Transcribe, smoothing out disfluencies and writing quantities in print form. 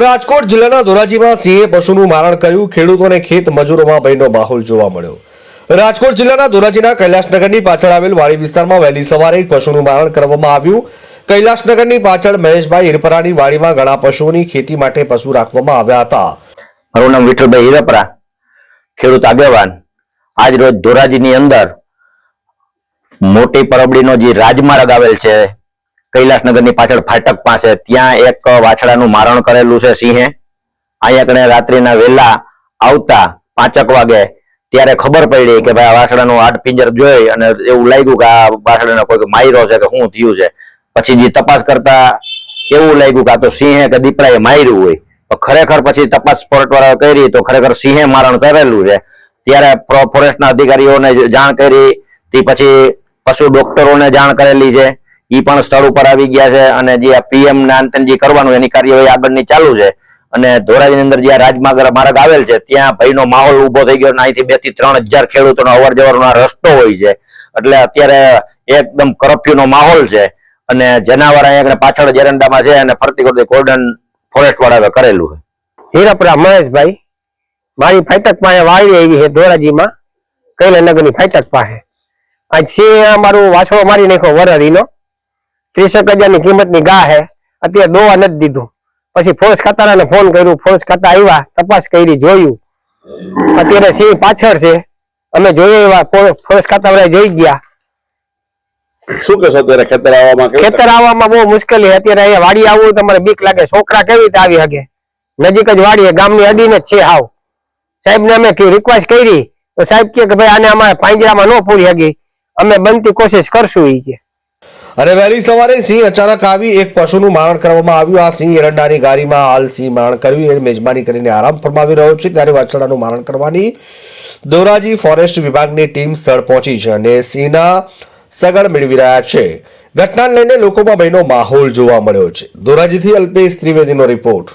રાજકોટ જિલ્લાના ધોરાજીમાં સિંહે પશુનું મારણ કર્યું. ખેડૂતોને ખેત મજૂરોમાં ભયનો માહોલ જોવા મળ્યો. રાજકોટ જિલ્લાના ધોરાજીના કૈલાસનગરની પાછળ આવેલ વાડી વિસ્તારમાં વહેલી સવારે એક પશુનું મારણ કરવામાં આવ્યું. કૈલાસનગરની પાછળ મહેશભાઈ હિરપરાની વાડીમાં ઘણા પશુઓની ખેતી માટે પશુ રાખવામાં આવ્યા હતા. મારું નામ વિઠ્ઠલભાઈ હિરપરા, ખેડૂત આગેવાન. આજ રોજ ધોરાજીની અંદર મોટી પરબડીનો જે રાજમાર્ગ આવેલ છે, કૈલાસનગરની પાછળ ફાટક પાસે, ત્યાં એક વાછડાનું મારણ કરેલું છે સિંહે. અહીંયા કણે રાત્રિના વહેલા આવતા 5 વાગે ત્યારે ખબર પડી કે ભાઈ આ વાછડાનું હાડપિંજર જોઈ અને એવું લાગ્યું કે આ વાછડાને કોઈ માર્યો છે કે શું થયું છે. પછી જે તપાસ કરતા એવું લાગ્યું કે આ તો સિંહે કે દીપડાએ માર્યું હોય. તો ખરેખર પછી તપાસ ફોરેસ્ટવાળાએ કરી તો ખરેખર સિંહે મારણ કરેલું છે. ત્યારે ફોરેસ્ટના અધિકારીઓને જાણ કરી, તે પછી પશુ ડોક્ટરોને જાણ કરેલી છે. એ પણ સ્થળ ઉપર આવી ગયા છે અને જે પીએમ ના અંતર જે કરવાનું એની કાર્યવાહી આગળની ચાલુ છે. અને ધોરાજીની અંદર જે રાજમાર્ગ આવેલ છે ત્યાં ભયનો માહોલ ઉભો થઈ ગયો. અહીંથી 2 થી 3 હજાર ખેડૂતોનો અવર જવરનો રસ્તો હોય છે. એટલે અત્યારે એકદમ કરફ્યુનો માહોલ છે અને જનાવર અહીંયા પાછળ જેરંડામાં છે અને ફરતી કરતી કોર્ડન ફોરેસ્ટ વાળાએ કરેલું છે. હિરપરા મહેશભાઈ, મારી ફાટક પાસે વાળી આવી છે ધોરાજીમાં, કૈલાસનગરની ફાટક પાસે. આજ સિંહ અમારું વાછડો મારી નાખ્યો વરરીનો. 30,000ની કિંમતની ગા છે. અત્યારે દોવા નથી દીધું. પછી ફોરેસ્ટ ખાતાને ફોન કર્યું, ફોરેસ્ટ ખાતા આવ્યા, તપાસ કરી, જોયું. અત્યારે સિંહ પાછળ છે. અમે જોઈ આવ્યા, ફોરેસ્ટ ખાતા વાળા જોઈ ગયા. શું કહેશો અત્યારે ખેતર આવવામાં બહુ મુશ્કેલી. અત્યારે અહીંયા વાડી આવવું તમારે બીક લાગે. છોકરા કેવી રીતે આવી શકે? નજીક જ વાડી, ગામની અડીને જ છે હાવ. સાહેબને અમે રિક્વેસ્ટ કરી તો સાહેબ કે ભાઈ આને અમારે પાંજરામાં ન પૂરી શકી, અમે બનતી કોશિશ કરશું એ કે. અને વહેલી સવારે સિંહ અચાનક આવી એક પશુનું મારણ કરવામાં આવ્યું. આ સિંહ એરંડાની ગાડીમાં હાલ સિંહ મારણ કર્યું એ મેજબાની કરીને આરામ ફરમાવી રહ્યો છે. ત્યારે વાછડાનું મારણ કરવાની ધોરાજી ફોરેસ્ટ વિભાગની ટીમ સ્થળ પહોંચી છે અને સિંહના સગડ મેળવી રહ્યા છે. ઘટનાને લઈને લોકોમાં ભયનો માહોલ જોવા મળ્યો છે. ધોરાજીથી અલ્પેશ ત્રિવેદીનો રિપોર્ટ.